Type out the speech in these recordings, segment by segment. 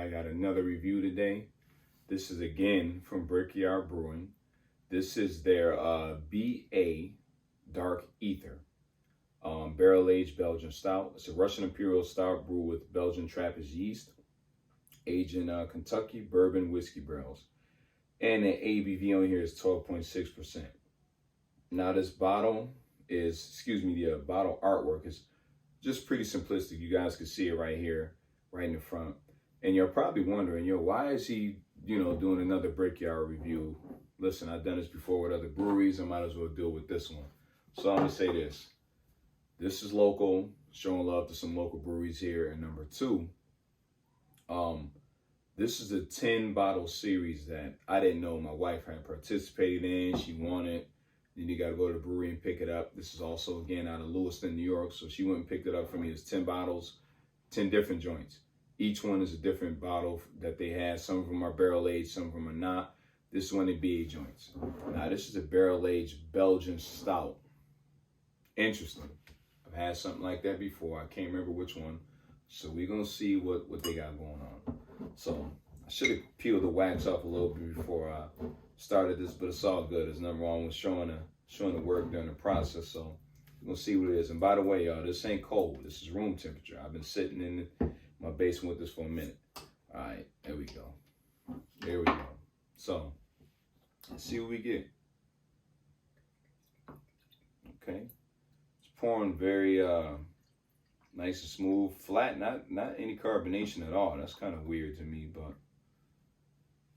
I got another review today. This is again from Brickyard Brewing. This is their BA Dark Aether barrel-aged Belgian stout. It's a Russian Imperial stout brewed with Belgian Trappist yeast, aged in Kentucky bourbon whiskey barrels. And the ABV on here is 12.6%. Now this bottle is, the bottle artwork is just pretty simplistic. You guys can see it right here, right in the front. And you're probably wondering, why is he, doing another Brickyard review? Listen, I've done this before with other breweries. I might as well do it with this one. So I'm gonna say this. This is local, showing love to some local breweries here. And number two, this is a 10 bottle series that I didn't know my wife had participated in. She wanted. Then you got to go to the brewery and pick it up. This is also, again, out of Lewiston, New York. So she went and picked it up for me. It's 10 bottles, 10 different joints. Each one is a different bottle that they have. Some of them are barrel aged, some of them are not. This one is BA joints. Now, this is a barrel aged Belgian stout. Interesting. I've had something like that before. I can't remember which one. So we're going to see what they got going on. So I should have peeled the wax off a little bit before I started this, but it's all good. There's nothing wrong with showing the work during the process. So we're going to see what it is. And by the way, y'all, this ain't cold. This is room temperature. I've been sitting in my basement with this for a minute. All right, there we go. There we go. So let's see what we get. Okay. It's pouring very nice and smooth, flat, not any carbonation at all. That's kind of weird to me, but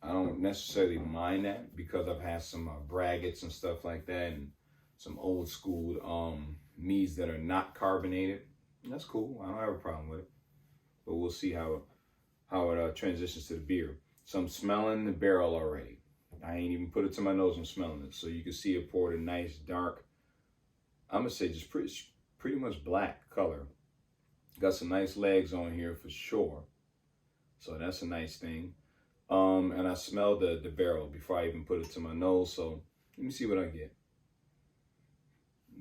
I don't necessarily mind that because I've had some braggots and stuff like that, and some old school meads that are not carbonated. And that's cool. I don't have a problem with it, but we'll see how it transitions to the beer. So I'm smelling the barrel already. I ain't even put it to my nose. I'm smelling it, so you can see it poured a nice dark. I'm gonna say just pretty much black color. Got some nice legs on here for sure. So that's a nice thing. And I smelled the barrel before I even put it to my nose. So let me see what I get.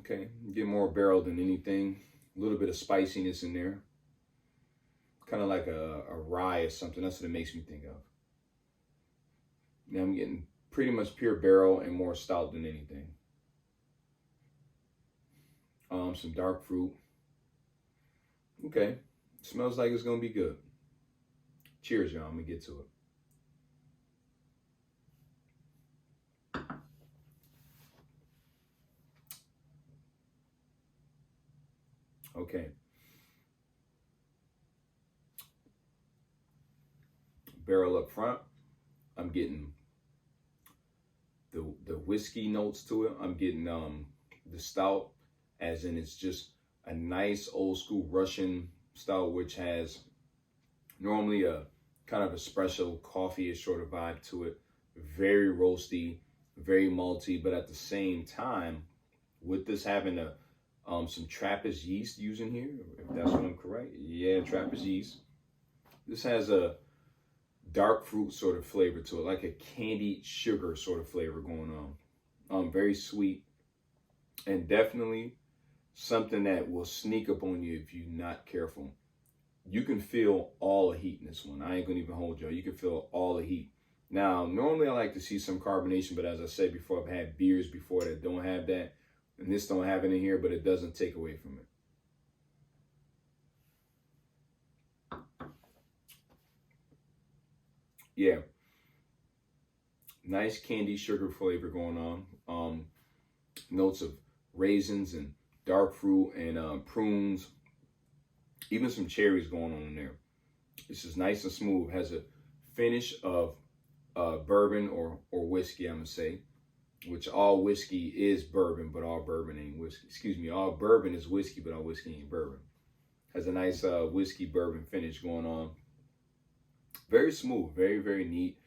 Okay, get more barrel than anything. A little bit of spiciness in there. Kind of like a rye or something. That's what it makes me think of. Now I'm getting pretty much pure barrel and more stout than anything. Some dark fruit. Okay, smells like it's gonna be good. Cheers, y'all. I'm gonna get to it. Okay. Barrel up front. I'm getting the whiskey notes to it. I'm getting the stout, as in it's just a nice old school Russian stout, which has normally a kind of espresso coffee-ish sort of vibe to it. Very roasty, very malty, but at the same time, with this having some Trappist yeast using here, if that's what I'm correct. Yeah, Trappist yeast. This has a dark fruit sort of flavor to it, like a candied sugar sort of flavor going on. Very sweet, and definitely something that will sneak up on you if you're not careful. You can feel all the heat in this one. I ain't gonna even hold y'all. You can feel all the heat. Now, normally I like to see some carbonation, but as I said before, I've had beers before that don't have that, and this don't have it in here, but it doesn't take away from it. Yeah. Nice candy sugar flavor going on. Notes of raisins and dark fruit and prunes, even some cherries going on in there. This is nice and smooth. Has a finish of bourbon or whiskey, I'm gonna say, which all whiskey is bourbon, but all bourbon ain't whiskey. Excuse me, all bourbon is whiskey, but all whiskey ain't bourbon. Has a nice whiskey bourbon finish going on. Very smooth, very, very neat.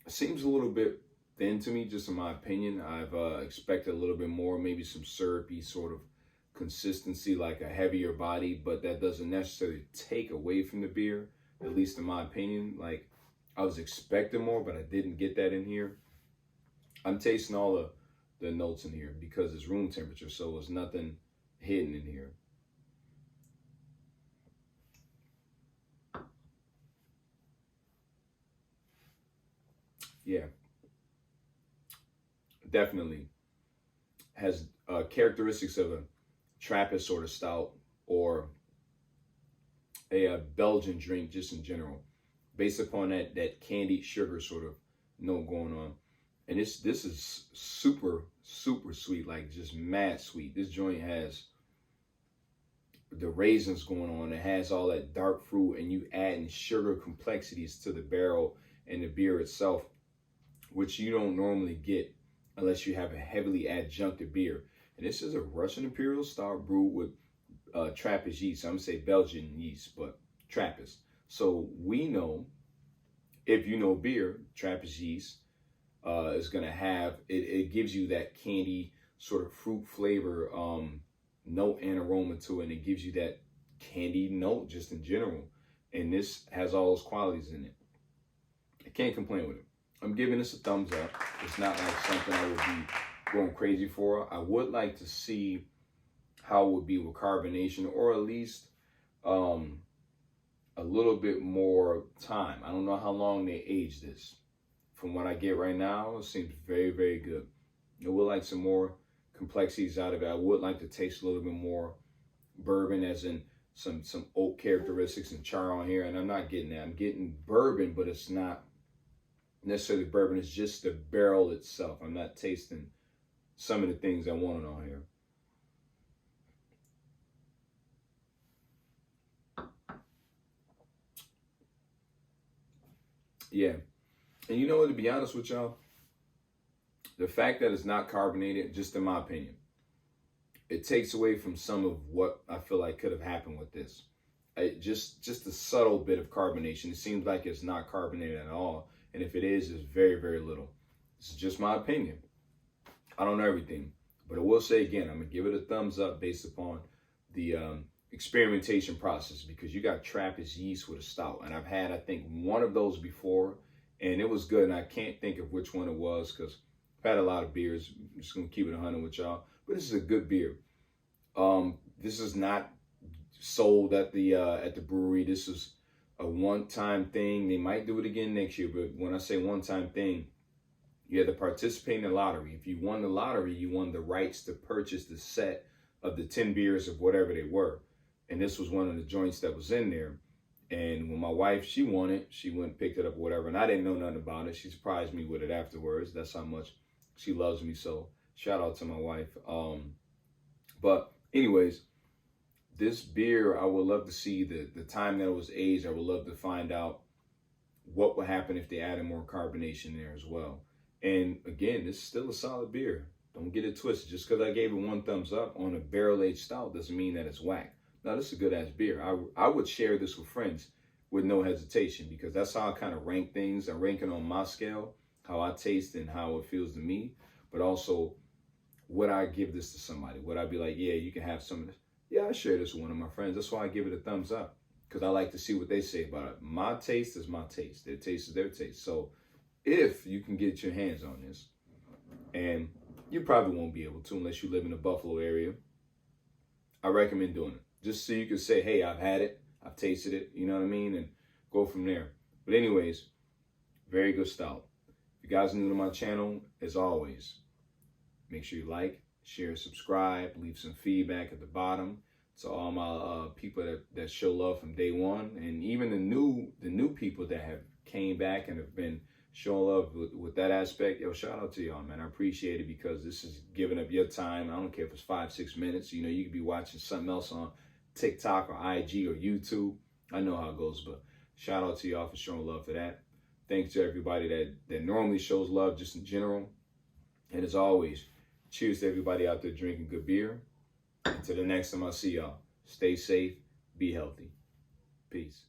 Seems a little bit thin to me, just in my opinion. I've expected a little bit more, maybe some syrupy sort of consistency, like a heavier body, but that doesn't necessarily take away from the beer, at least in my opinion. Like, I was expecting more, but I didn't get that in here. I'm tasting all the notes in here because it's room temperature, so there's nothing hidden in here. yeah, definitely has characteristics of a Trappist sort of stout or a Belgian drink just in general, based upon that candied sugar sort of note going on. And this is super sweet, like just mad sweet. This joint has the raisins going on. It has all that dark fruit, and you adding sugar complexities to the barrel and the beer itself, which you don't normally get unless you have a heavily adjuncted beer. And this is a Russian Imperial Stout brewed with Trappist yeast. I'm gonna say Belgian yeast, but Trappist. So we know, if you know beer, Trappist yeast is gonna have it gives you that candy sort of fruit flavor note and aroma to it, and it gives you that candy note just in general. And this has all those qualities in it. I can't complain with it. I'm giving this a thumbs up. It's not like something I would be going crazy for. I would like to see how it would be with carbonation, or at least a little bit more time. I don't know how long they age this. From what I get right now, it seems very good. I would like some more complexities out of it. I would like to taste a little bit more bourbon, as in some oak characteristics and char on here, and I'm not getting that. I'm getting bourbon, but it's not necessarily bourbon. It's just the barrel itself. I'm not tasting some of the things I wanted on here. Yeah. And you know what, to be honest with y'all, the fact that it's not carbonated, just in my opinion, it takes away from some of what I feel like could have happened with this. Just a subtle bit of carbonation. It seems like it's not carbonated at all. And if it is, it's very little. This is just my opinion. I don't know everything. But I will say again, I'm going to give it a thumbs up based upon the experimentation process, because you got Trappist yeast with a stout. And I've had, I think, one of those before, and it was good. And I can't think of which one it was, because I've had a lot of beers. I'm just going to keep it 100 with y'all. But this is a good beer. This is not sold at the brewery. This is a one-time thing. They might do it again next year, but when I say one-time thing, you had to participate in the lottery. If you won the lottery, you won the rights to purchase the set of the 10 beers of whatever they were. And this was one of the joints that was in there. And when my wife, she won it, she went and picked it up or whatever, and I didn't know nothing about it. She surprised me with it afterwards. That's how much she loves me. So shout out to my wife. But anyways, this beer, I would love to see the time that it was aged. I would love to find out what would happen if they added more carbonation there as well. And again, this is still a solid beer. Don't get it twisted. Just because I gave it one thumbs up on a barrel-aged stout doesn't mean that it's whack. No, this is a good-ass beer. I would share this with friends with no hesitation, because that's how I kind of rank things. I rank it on my scale, how I taste and how it feels to me, but also would I give this to somebody? Would I be like, yeah, you can have some of this? Yeah, I share this with one of my friends. That's why I give it a thumbs up, because I like to see what they say about it. My taste is my taste. Their taste is their taste. So if you can get your hands on this, and you probably won't be able to unless you live in the Buffalo area, I recommend doing it. Just so you can say, hey, I've had it, I've tasted it, you know what I mean? And go from there. But anyways, very good stout. If you guys are new to my channel, as always, make sure you like, share, subscribe, leave some feedback at the bottom to all my people that show love from day one, and even the new people that have came back and have been showing love with that aspect. Yo, shout out to y'all, man. I appreciate it, because this is giving up your time. I don't care if it's 5-6 minutes. You know, you could be watching something else on TikTok or IG or YouTube. I know how it goes, but shout out to y'all for showing love for that. Thanks to everybody that normally shows love just in general. And as always, cheers to everybody out there drinking good beer. Until the next time I see y'all, stay safe, be healthy. Peace.